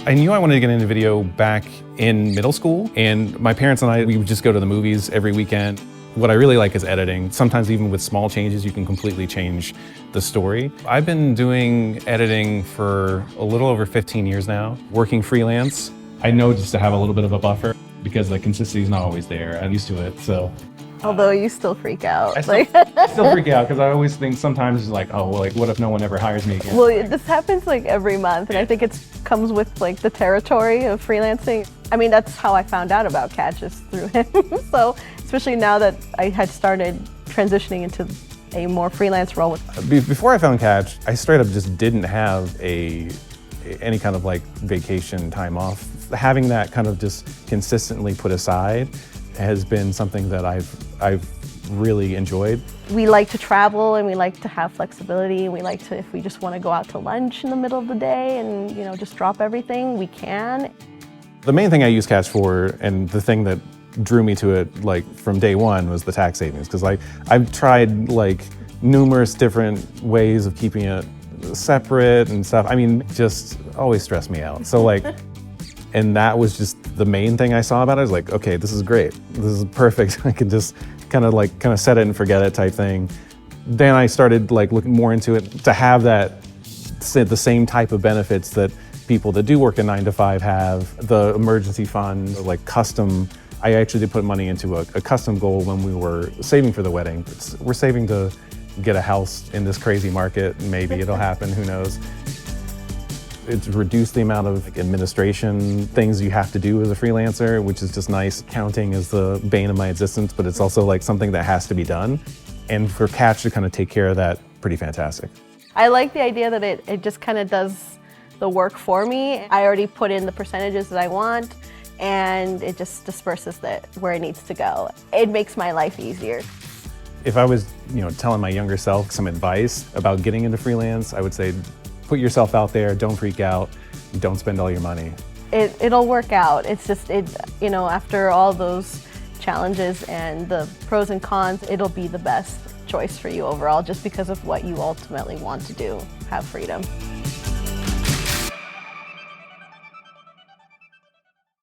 I knew I wanted to get into video back in middle school, and my parents and we would just go to the movies every weekend. What I really like is editing. Sometimes even with small changes, you can completely change the story. I've been doing editing for a little over 15 years now, working freelance. I know just to have a little bit of a buffer because the consistency is not always there. I'm used to it, so. Although you still freak out. I still freak out because I always think sometimes it's like, oh, well, like what if no one ever hires me again? Well, this happens like every month, and I think it comes with like the territory of freelancing. I mean, that's how I found out about Catch, is through him. So, especially now that I had started transitioning into a more freelance role. Before I found Catch, I straight up just didn't have any kind of like vacation time off. Having that kind of just consistently put aside has been something that I've really enjoyed. We like to travel and we like to have flexibility. We like to, if we just want to go out to lunch in the middle of the day and just drop everything, we can. The main thing I use Catch for, and the thing that drew me to it like from day one, was the tax savings. Because I've tried like numerous different ways of keeping it separate and stuff. I mean, just always stressed me out. So like, and that was just the main thing I saw about it. I was like, okay, this is great. This is perfect. I can just kind of set it and forget it type thing. Then I started like looking more into it to have the same type of benefits that people that do work a 9-to-5 have. The emergency fund, like custom. I actually did put money into a custom goal when we were saving for the wedding. We're saving to get a house in this crazy market. Maybe it'll happen, who knows. It's reduced the amount of administration things you have to do as a freelancer, which is just nice. Counting is the bane of my existence, but it's also like something that has to be done. And for Catch to kind of take care of that, pretty fantastic. I like the idea that it just kind of does the work for me. I already put in the percentages that I want, and it just disperses that where it needs to go. It makes my life easier. If I was, telling my younger self some advice about getting into freelance, I would say, put yourself out there, don't freak out, don't spend all your money. It'll work out. It's just, after all those challenges and the pros and cons, it'll be the best choice for you overall, just because of what you ultimately want to do, have freedom.